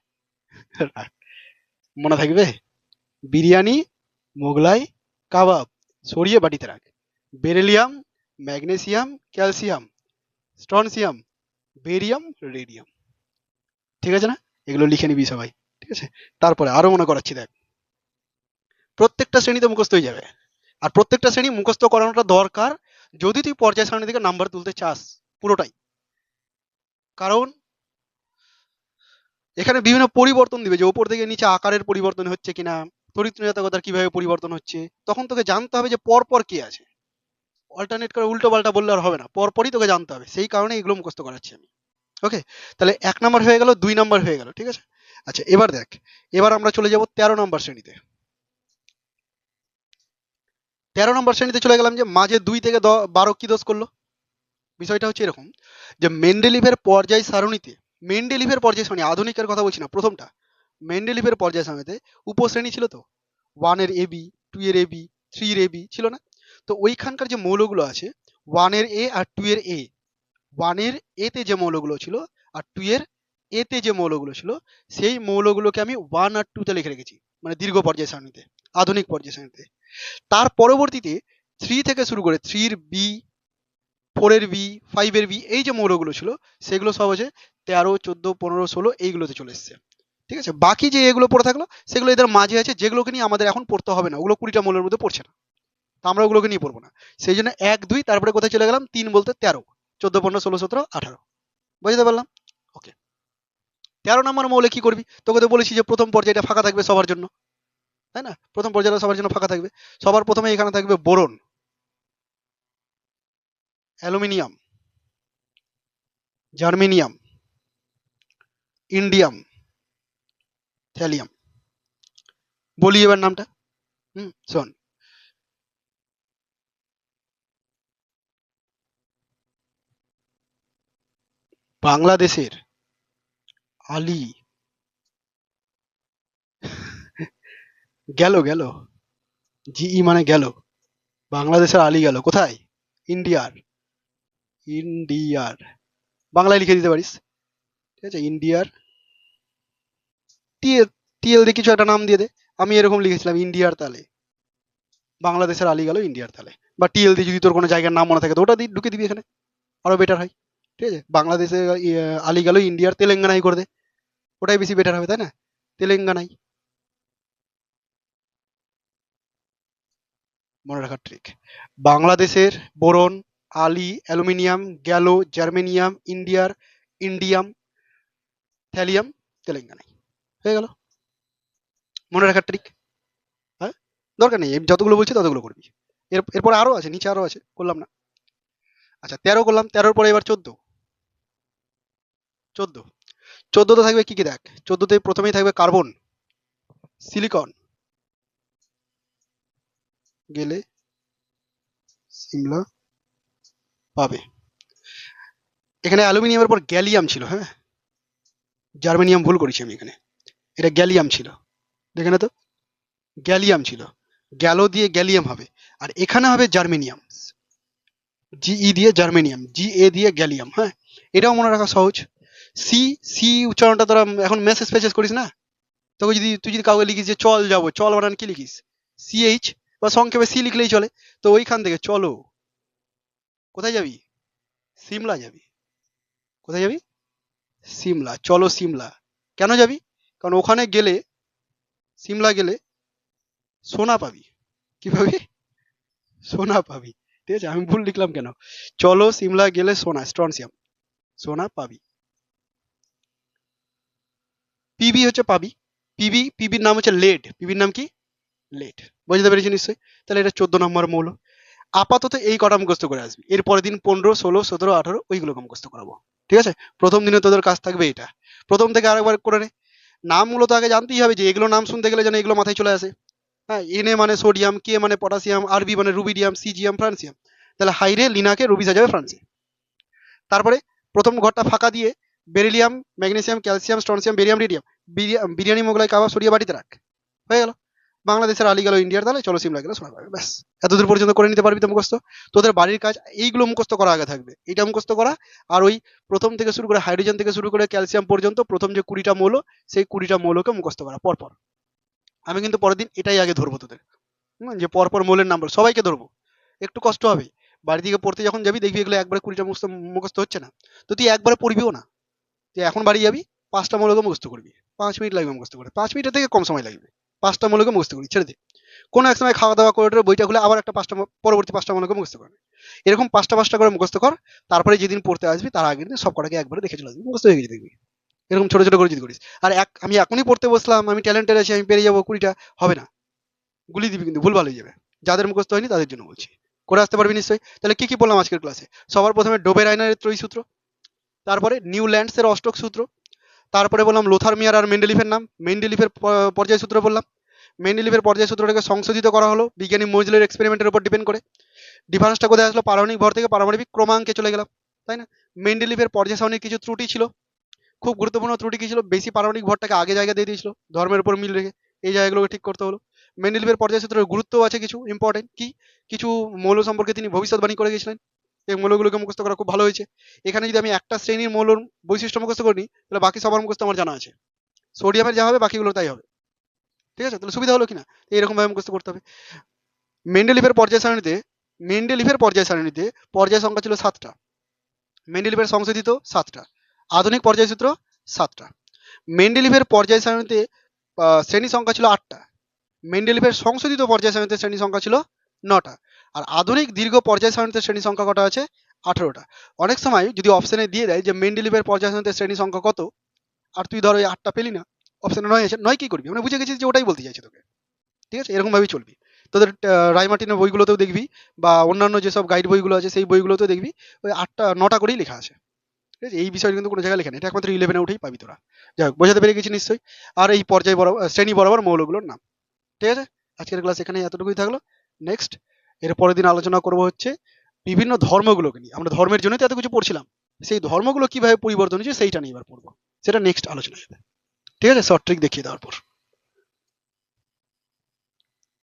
রাখ। মনে থাকবে? বিরিয়ানি, মোগলাই, কাবাব, সরিয়ে বাটিতে রাখ। Beryllium, magnesium, calcium, strontium, barium, radium. ঠিক আছে না? এগুলো লিখে নিবি সবাই। ঠিক আছে, তারপরে আরো মনে করাচ্ছি দেখ। প্রত্যেকটা শ্রেণীতে মুখস্থ হয়ে যাবে, আর প্রত্যেকটা শ্রেণী মুখস্থ করানোটা দরকার যদি তুই পর্যায় সারণী থেকে নাম্বার তুলতে চাস, পুরোটাই। কারণ এখানে বিভিন্ন পরিবর্তন দিবে, যে ওপর থেকে নিচে আকারের পরিবর্তন হচ্ছে কিনা, তড়িৎ কিভাবে পরিবর্তন হচ্ছে, তখন তোকে জানতে হবে যে পর পর কি আছে। অল্টারনেট করে উল্টো পাল্টা বললে আর হবে না, পরপরই তোকে জানতে হবে, সেই কারণে এগুলো মুখস্থ করাচ্ছি আমি। ওকে, তাহলে 1 নাম্বার হয়ে গেল, 2 নাম্বার হয়ে গেল। ঠিক আছে, আচ্ছা এবার দেখ, এবার আমরা চলে যাব 13 নম্বর শ্রেণীতে। 13 নম্বর শ্রেণীতে চলে গেলাম, যে মাঝে 2 থেকে 12 কি দোষ করলো। বিষয়টা হচ্ছে এরকম, যে মেন্ডেলিভের পর্যায় সারণীতে, মেন্ডেলিভের পর্যায় সারণী, আধুনিকের কথা বলছি না, প্রথমটা মেন্ডেলিভের পর্যায় সারণীতে উপশ্রেণী ছিল তো, 1 এর এবি, 2 এর এবি, 3 এর এবি ছিল না? তো ওইখানকার যে মৌলগুলো আছে, 1 এর এ আর 2 এর এ, 1 এর এ তে যে মৌলগুলো ছিল আর 2 এর এ তে যে মৌলগুলো ছিল, সেই মৌলগুলোকে আমি 1 আর 2 তে লিখে রেখেছি, মানে দীর্ঘ পর্যায় সারণীতে, আধুনিক পর্যায় সারণীতে। তার পরবর্তীতে 3 থেকে শুরু করে 3 এর বি, 4 এর বি, 5 এর বি, এই যে মৌলগুলো ছিল সেগুলো সব হচ্ছে 13, 14, 15, 16 এইগুলোতে চলে এসছে। ঠিক আছে, বাকি যে এগুলো পড়ে থাকলো সেগুলো এদের মাঝে আছে, যেগুলোকে নিয়ে আমাদের এখন পড়তে হবে না, ওগুলো 20টা মৌলের মধ্যে পড়ছে না, তো আমরা ওগুলোকে নিয়ে পড়বো না। সেই জন্য 1, 2, তারপরে কোথায় চলে গেলাম, 3 বলতে 13, 14, 15, 16, 17, 18। বুঝতে পারলাম? ওকে, 13 নম্বর মৌলে কি করবি? তোকে তো বলেছি যে প্রথম পর্যায়টা ফাঁকা থাকবে সবার জন্য, তাই না? প্রথম পর্যায়টা সবার জন্য ফাঁকা থাকবে। সবার প্রথমে এখানে থাকবে boron, aluminium, germanium, indium, thallium. বলি এবার নামটা। শোন, বাংলাদেশের আলী, গেল গেল, জিই মানে গেল, বাংলাদেশের আলী গেল কোথায়? ইন্ডিয়ার, ইন্ডিয়ার, বাংলায় লিখে দিতে পারিস। ঠিক আছে, ইন্ডিয়ার টিএল, টিএল দিয়ে কিছু একটা নাম দিয়ে দে। আমি এরকম লিখেছিলাম ইন্ডিয়ার তালে, বাংলাদেশের আলী গেল ইন্ডিয়ার তালে। বা টিএল দিয়ে যদি তোর কোনো জায়গার নাম মনে থাকে তো ওটা দিয়ে ঢুকে দিবি এখানে, আরো বেটার হয়। ঠিক আছে, বাংলাদেশে আলী গেল ইন্ডিয়ার তেলেঙ্গানায় করে দে, ওটাই বেশি বেটার হবে, তাই না? তেলেঙ্গানায়। মনে রাখার ট্রিক, বাংলাদেশের বোরন, আলী, অ্যালুমিনিয়াম, গ্যালো, জার্মেনিয়াম, ইন্ডিয়ার, ইন্ডিয়াম, থ্যালিয়াম, তেলেঙ্গানায়। হয়ে গেল মনে রাখার ট্রিক। হ্যাঁ, দরকার নেই, আমি যতগুলো বলছি ততগুলো করবি। এরপরে আরো আছে, নিচে আরো আছে, করলাম না। আচ্ছা 13 করলাম, 13-র পরে এবার 14, 14, 14তে থাকবে কি কি দেখ, 14তে প্রথমেই থাকবে কার্বন, সিলিকন, গেলে সিমলা পাবে। এখানে অ্যালুমিনিয়ামের পর গ্যালিয়াম ছিল, হ্যাঁ, জার্মেনিয়াম ভুল করেছি আমি এখানে, এটা গ্যালিয়াম ছিল, দেখে না তো, গ্যালিয়াম ছিল, গ্যালো দিয়ে গ্যালিয়াম হবে, আর এখানে হবে জার্মেনিয়াম, জিই দিয়ে জার্মেনিয়াম, জি এ দিয়ে গ্যালিয়াম। হ্যাঁ, এটাও মনে রাখা সহজ। সি, সি উচ্চারণটা তোরা এখন মেসেজ ফেসেজ করিস না, তোকে যদি তুই যদি কাউকে লিখিস যে চল যাবো, চল বানান কি লিখিস? সিএইচ, বা সংক্ষেপে সি লিখলেই চলে। তো ওইখান থেকে চলো, কোথায় যাবি? সিমলা যাবি। কোথায় যাবি? সিমলা, চলো সিমলা। কেন যাবি? কারণ ওখানে গেলে, সিমলা গেলে সোনা পাবি। কি পাবি? সোনা পাবি। ঠিক আছে, আমি ভুল লিখলাম কেন? চলো সিমলা গেলে সোনা, স্ট্রনসিয়াম, সোনা পাবি। পিবি হচ্ছে পাবি, পিবির নাম হচ্ছে লেড, পিবির নাম কি? লেড। বুঝতে পেরেছি নিশ্চয়ই? তাহলে এটা 14 নম্বর মৌল। আপাতত এই কটা মুখস্থ করে আসবি, এর পরের দিন 15, 16, 17, 18 ওইগুলোকে মুখস্থ করাবো। ঠিক আছে, প্রথম দিনে তোদের কাজ থাকবে এটা, প্রথম থেকে আরেকবার করে নে। নামগুলো তো আগে জানতেই হবে, যে এগুলো নাম শুনতে গেলে যেন এগুলো মাথায় চলে আসে। হ্যাঁ, এনএ মানে সোডিয়াম, কে মানে পটাশিয়াম, আরবি মানে রুবিডিয়াম, সিজিয়াম, ফ্রান্সিয়াম। তাহলে হাইরে লিনাকে রুবি সাজাবে ফ্রান্সে। তারপরে প্রথম ঘরটা ফাঁকা দিয়ে beryllium, magnesium, calcium, strontium, barium, radium, biryani Mughlai kebab সরিয়ে বাড়িতে রাখ, হয়ে গেল। বাংলাদেশের আলি গেল ইন্ডিয়ার তাহলে, চলো সিমলা গেল সোনা পাবে, ব্যাস। এতদূর পর্যন্ত করে নিতে পারবি তো মুখস্থ। তোদের বাড়ির কাজ এইগুলো মুখস্থ করা আগে থাকবে, এইটা মুখস্থ করা। আর ওই প্রথম থেকে শুরু করে হাইড্রোজেন থেকে শুরু করে ক্যালসিয়াম পর্যন্ত প্রথম যে 20টা মৌল, সেই 20টা মৌলকে মুখস্থ করা পরপর। আমি কিন্তু পরের দিন এটাই আগে ধরবো তোদের, যে পরপর মৌলের নাম্বার সবাইকে ধরবো। একটু কষ্ট হবে, বাড়ি থেকে পড়তে যখন যাবি দেখবি এগুলো একবারে 20টা মুখস্থ হচ্ছে না, তো তুই একবারে পড়বিও না। তুই এখন বাড়ি যাবি, 5টা মৌলকে মুখস্থ করবি, 5 মিনিট লাগবে মুখস্থ করে, 5 মিনিটের থেকে কম সময় লাগবে। 5টা মৌলকে মুখস্থ করবি, ছেড়ে দে। কোনো এক সময় খাওয়া দাওয়া করে বইটা খুলে আবার একটা পরবর্তী 5টা মৌলকে মুখস্থ করবে। এরকম 5টা করে মুখস্থ কর। তারপরে যেদিন পড়তে আসবি তার আগের দিন সব কটাকে একবারে দেখে চলে আসবি, মুখস্থ হয়ে গেছে দেখবি। এরকম ছোট ছোট করে যদি করিস। আর আমি এখনই পড়তে বসলাম, আমি ট্যালেন্টেড আছি, আমি পেরে যাবো 20টা, হবে না। গুলি দিবি কিন্তু, ভুল ভালো হয়ে যাবে। যাদের মুখস্থ হয়নি তাদের জন্য বলছি, করে আসতে পারবি নিশ্চয়ই। তাহলে কি কি বললাম আজকের ক্লাসে? সবার প্রথমে ডোবের আয়নার ত্রয়ী সূত্র, তারপরে নিউল্যান্ডস এর অষ্টক সূত্র, তারপরে বললাম লোথারমিয়ার আর মেন্ডেলিফের নাম, মেন্ডেলিফের পর্যায় সূত্র বললাম। মেন্ডেলিফের পর্যায় সূত্রটাকে সংশোধিত করা হলো বিজ্ঞানী মোজলের এক্সপেরিমেন্টের উপর ডিপেন্ড করে। ডিফারেন্সটা কোথায় আসলো? পারমাণবিক ভর থেকে পারমাণবিক ক্রমাঙ্কে চলে গেলাম, তাই না? মেন্ডেলিফের পর্যায় সারণীর কিছু ত্রুটি ছিল, খুব গুরুত্বপূর্ণ ত্রুটি কি ছিল? বেশি পারমাণবিক ভরটাকে আগে জায়গা দিয়ে দিয়েছিল, ধর্মের উপর মিল রেখে। এই জায়গাগুলোকে ঠিক করতে হলো। মেন্ডেলিফের পর্যায় সূত্রের গুরুত্বও আছে কিছু ইম্পর্টেন্ট, কি কিছু মৌল সম্পর্কে তিনি ভবিষ্যৎবাণী করে গেছিলেন। এই মৌলগুলোকে মুখস্থ করা খুব ভালো হয়েছে। এখানে যদি আমি একটা শ্রেণীর মৌলর বৈশিষ্ট্য মুখস্থ করি, তাহলে বাকি সবার মুখস্থ আমার জানা আছে। সোডিয়ামের যা হবে বাকিগুলো তাই হবে, ঠিক আছে? তাহলে সুবিধা হলো কিনা? এরকম ভাবে মুখস্থ করতে হবে। মেন্ডেলিফের পর্যায় সারণীতে পর্যায় সংখ্যা ছিল 7টা, মেন্ডেলিফের সংশোধিত 7টা, আধুনিক পর্যায় সূত্র 7টা। মেন্ডেলিফের পর্যায় সারণীতে শ্রেণী সংখ্যা ছিল 8টা, মেন্ডেলিফের সংশোধিত পর্যায় সারণীতে শ্রেণী সংখ্যা ছিল 9টা, আর আধুনিক দীর্ঘ পর্যায় সারণীতে শ্রেণী সংখ্যা কটা আছে? 18টা। অনেক সময় যদি অপশনে দিয়ে দেয় যে মেন্ডেলিফের পর্যায় সারণীতে শ্রেণী সংখ্যা কত, আর তুই ধর ওই 8টা পেলি না, অপশনে 9 আছে, 9 কি করবি? আমরা বুঝে গেছিস যে ওটাই বলতে চাইছে তোকে, ঠিক আছে? এরকম ভাবেই চলবি। তোদের রায় মার্টিনের বইগুলোতেও দেখবি, বা অন্যান্য যেসব গাইড বইগুলো আছে সেই বইগুলোতেও দেখবি ওই 8টা 9টা করেই লেখা আছে, ঠিক আছে? এই বিষয় কিন্তু কোনো জায়গায় লেখা নেই, এটা একমাত্র 11-এ উঠেই পাবি তোরা। যাই হোক, বোঝাতে পেরে গেছি নিশ্চয়ই। আর এই পর্যায় বরাবর শ্রেণী বরাবর মৌলগুলোর নাম, ঠিক আছে? আজকের ক্লাস এখানে এতটুকুই থাকলো। নেক্সট এর পরের দিন আলোচনা করব হচ্ছে বিভিন্ন ধর্মগুলোকে নিয়ে। আমরা ধর্মের জন্যই তো এত কিছু পড়ছিলাম, সেই ধর্মগুলো কিভাবে পরিবর্তন হয়েছে সেইটা নিয়ে এবার পড়বো, সেটা নেক্সট আলোচনা হবে, ঠিক আছে? শর্ট ট্রিক দেখিয়ে দেওয়ার পর।